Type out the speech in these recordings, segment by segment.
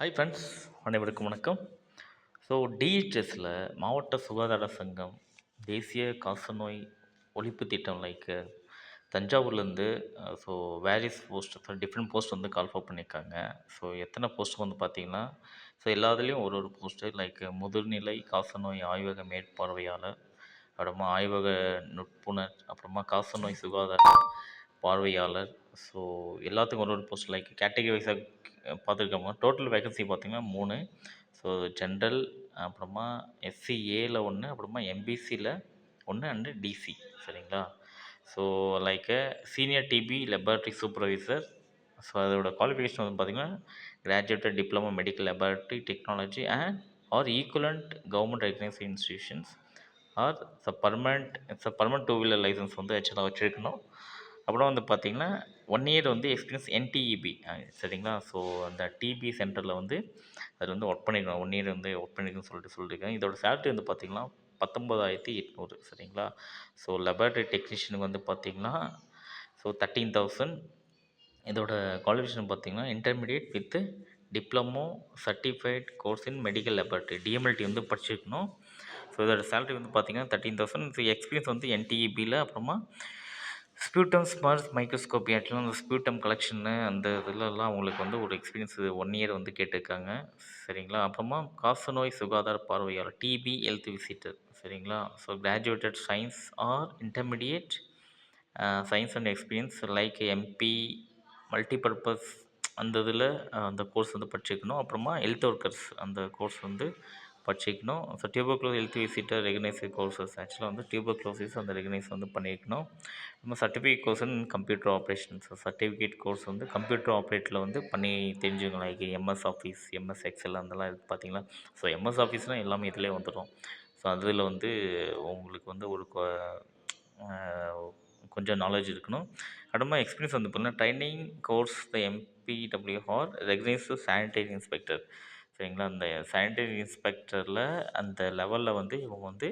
Hi friends, அனைவருக்கும் வணக்கம். So டிஹெச்எஸில் மாவட்ட சுகாதார சங்கம் தேசிய காசநோய் ஒழிப்பு திட்டம் தஞ்சாவூர்லேருந்து so various post different post வந்து கால்ஃபர் பண்ணியிருக்காங்க. ஸோ எத்தனை போஸ்ட் வந்து பார்த்திங்கன்னா, ஸோ எல்லாத்துலேயும் ஒரு ஒரு போஸ்ட்டு முதுநிலை காசநோய் ஆய்வக மேற்பார்வையாளர், அப்புறமா ஆய்வக நுட்புணர், அப்புறமா காசநோய் சுகாதார பார்வையாளர். ஸோ எல்லாத்துக்கும் ஒரு ஒரு போஸ்ட் கேட்டகரி வைஸாக பார்த்துருக்கோம். டோட்டல் வேகன்சி பார்த்திங்கன்னா 3. ஸோ ஜென்ரல், அப்புறமா எஸ்சிஏல 1, அப்புறமா எம்பிசியில் 1 அண்டு டிசி. சரிங்களா? So senior TB laboratory supervisor. So அதோட குவாலிஃபிகேஷன் வந்து பார்த்திங்கன்னா graduated diploma medical laboratory technology and or equivalent government recognised institutions or permanent two wheeler licence வந்து ஆக்சுவலாக வச்சுருக்கணும். அப்புறம் வந்து பார்த்திங்கன்னா 1 இயர் வந்து எக்ஸ்பீரியன்ஸ் என்டிஇபி. சரிங்களா? ஸோ அந்த டிபி சென்டரில் வந்து அதில் வந்து ஒர்க் பண்ணியிருக்கணும், 1 இயர் வந்து ஒர்க் பண்ணியிருக்குன்னு சொல்லியிருக்கேன். இதோட சேலரி வந்து பார்த்திங்கன்னா 19,800. சரிங்களா? ஸோ லெபார்ட்ரி டெக்னீஷியனுக்கு வந்து பார்த்திங்கன்னா ஸோ 13,000. இதோட குவாலிஃபிகேஷன் பார்த்திங்கன்னா intermediate with diploma certified course in medical laboratory, DMLT வந்து படிச்சிருக்கணும். ஸோ இதோட சேலரி வந்து பார்த்திங்கன்னா 13,000. ஸோ எக்ஸ்பீரியன்ஸ் வந்து என்டிஇபியில், அப்புறமா ஸ்பியூட்டம் ஸ்மார்ட் மைக்ரோஸ்கோப்பி ஆக்சுவலாக அந்த ஸ்பியூட்டம் கலெக்ஷன்னு அந்த இதிலலாம் அவங்களுக்கு வந்து ஒரு எக்ஸ்பீரியன்ஸ் 1 இயர் வந்து கேட்டிருக்காங்க. சரிங்களா? அப்புறமா காசநோய் சுகாதார பார்வையாளர் டிபி ஹெல்த் விசிட்டர். சரிங்களா? So graduated science or intermediate science and experience MP multipurpose அந்த இதில் அந்த கோர்ஸ் வந்து படிச்சிருக்கணும். அப்புறமா ஹெல்த் ஒர்க்கர்ஸ் அந்த கோர்ஸ் வந்து படிச்சிக்கணும். So tuberculosis health visitor recognised courses ஆக்சுவலாக வந்து டியூபர்குலோசிஸ் அந்த ரெகனைஸ் வந்து பண்ணியிருக்கணும். நம்ம certificate course in computer operations, certificate course வந்து கம்ப்யூட்டர் ஆப்ரேட்டில் வந்து பண்ணி தெரிஞ்சுக்கணும். எம்எஸ் ஆஃபீஸ், எம்எஸ் எக்ஸல் அதெல்லாம் இருக்குது பார்த்தீங்களா? ஸோ எம்எஸ் ஆஃபீஸ்னால் எல்லாமே இதிலே வந்துடும். ஸோ அதில் வந்து உங்களுக்கு வந்து ஒரு கொஞ்சம் நாலேஜ் இருக்கணும். அப்புறமா எக்ஸ்பீரியன்ஸ் வந்து பார்த்தீங்கன்னா training course MBWR recognised sanitary inspector. சரிங்களா? அந்த சானிடரி இன்ஸ்பெக்டரில் அந்த லெவலில் வந்து இவங்க வந்து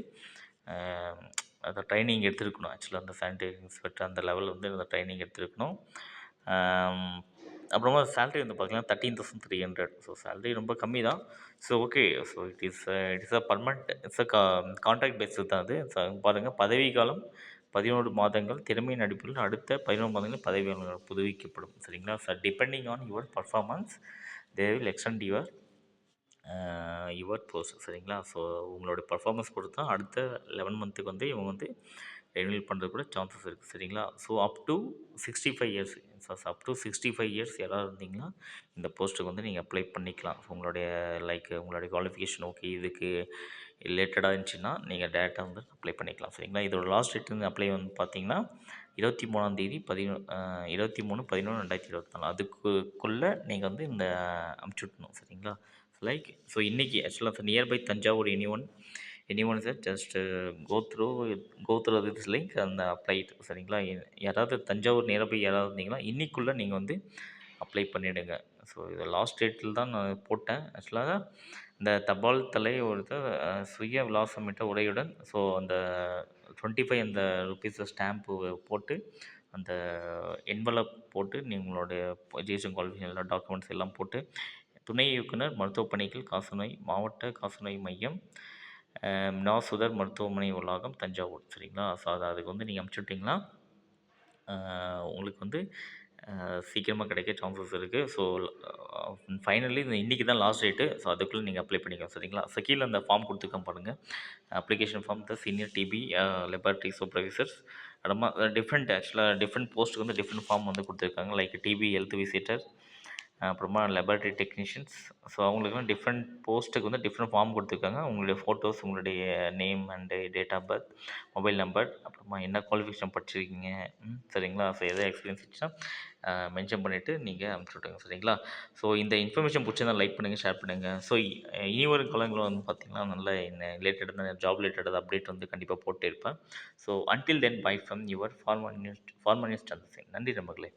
அதை ட்ரைனிங் எடுத்துருக்கணும். ஆக்சுவலாக அந்த சானிடரி இன்ஸ்பெக்டர் அந்த லெவலில் வந்து அந்த ட்ரைனிங் எடுத்துருக்கணும். அப்புறமா சேலரி வந்து பார்த்திங்கன்னா 13,300. ஸோ சேலரி ரொம்ப கம்மி தான். So okay. So it's a permanent, it's a contract basis தான் அது. பாருங்கள், பதவி காலம் 11 மாதங்கள், திறமையின் அடிப்படையில் அடுத்த 11 மாதங்கள் பதவி காலம் புதுப்பிக்கப்படும். சரிங்களா? Depending on your performance they will extend your post. சரிங்களா? ஸோ உங்களோட பர்ஃபார்மன்ஸ் பொறுத்து தான் அடுத்த 11 மந்த்துக்கு வந்து இவங்க வந்து ரெனியூல் பண்ணுறது கூட சான்சஸ் இருக்குது. சரிங்களா? So up to 65 years, up to 65 years யாராவது இருந்தீங்கன்னா இந்த போஸ்ட்டுக்கு வந்து நீங்கள் அப்ளை பண்ணிக்கலாம். ஸோ உங்களுடைய குவாலிஃபிகேஷன் ஓகே, இதுக்கு ரிலேட்டடாக இருந்துச்சுன்னா நீங்கள் டேரெக்டாக வந்து அப்ளை பண்ணிக்கலாம். சரிங்களா? இதோட லாஸ்ட் டேட் வந்து அப்ளை வந்து பார்த்தீங்கன்னா 23/11/2024 அதுக்குள்ளே நீங்கள் வந்து இந்த அமுச்சுட்ணும். சரிங்களா? ஸோ இன்றைக்கி ஆக்சுவலாக nearby Thanjavur any one sir just go through this link அந்த அப்ளைட். சரிங்களா? யாராவது தஞ்சாவூர் நியர்பை யாராவது இருந்தீங்கன்னா இன்றைக்குள்ளே நீங்கள் வந்து அப்ளை பண்ணிவிடுங்க. ஸோ இது லாஸ்ட் டேட்டில் தான் நான் போட்டேன். ஆக்சுவலாக இந்த தபால் தலை ஒருத்தர் சுய விலாசமிட்ட உரையுடன் ஸோ அந்த 25 அந்த ருபீஸ் ஸ்டாம்ப்பு போட்டு அந்த என்வலப் போட்டு உங்களுடைய எஜுகேஷன் குவாலிஃபிகேஷன் எல்லா டாக்குமெண்ட்ஸ் எல்லாம் போட்டு துணை இயக்குனர் மருத்துவப் பணிகள் காசநோய் மாவட்ட காசநோய் மையம் நாசுதர் மருத்துவமனை வளாகம் தஞ்சாவூர். சரிங்களா? ஸோ அதுக்கு வந்து நீங்கள் அனுப்பிச்சுட்டிங்கன்னா உங்களுக்கு வந்து சீக்கிரமாக கிடைக்க சான்சஸ் இருக்குது. ஸோ ஃபைனலி இன்றைக்கி தான் லாஸ்ட் டேட்டு. ஸோ அதுக்குள்ளே நீங்கள் அப்ளை பண்ணிக்கலாம். சரிங்களா? ஸோ கீழே அந்த ஃபார்ம் கொடுத்துருக்கேன் பாருங்கள், application form senior TB laboratory supervisors. அப்புறமா டிஃப்ரெண்ட் போஸ்ட்டுக்கு வந்து டிஃப்ரெண்ட் ஃபார்ம் வந்து கொடுத்துருக்காங்க. டிபி ஹெல்த் விசிட்டர், அப்புறமா லெபார்ட்ரி டெக்னீஷியன்ஸ். ஸோ அவங்களுக்குலாம் டிஃப்ரெண்ட் போஸ்ட்டுக்கு வந்து டிஃப்ரெண்ட் ஃபார்ம் கொடுத்துருக்காங்க. உங்களுடைய ஃபோட்டோஸ், உங்களுடைய name and date of birth, mobile number, அப்புறமா என்ன குவாலிஃபிகேஷன் படிச்சிருக்கீங்க, சரிங்களா? ஸோ எதாவது எக்ஸ்பீரியன்ஸ் இருந்துச்சுன்னா மென்ஷன் பண்ணிவிட்டு நீங்கள் அனுப்பிச்சி விட்டுருங்க. சரிங்களா? ஸோ இந்த இன்ஃபர்மேஷன் பிடிச்சிருந்தா லைக் பண்ணுங்கள், ஷேர் பண்ணுங்கள். ஸோ இனி வரும் காலங்களில் வந்து பார்த்திங்கன்னா நல்ல என்ன ரிலேட்டடான ஜாப் ரிலேட்டட் அப்டேட் வந்து கண்டிப்பாக போட்டே இருப்பேன். So until then bye from your farmer news Chandrasekhar. நன்றி நண்பர்களே.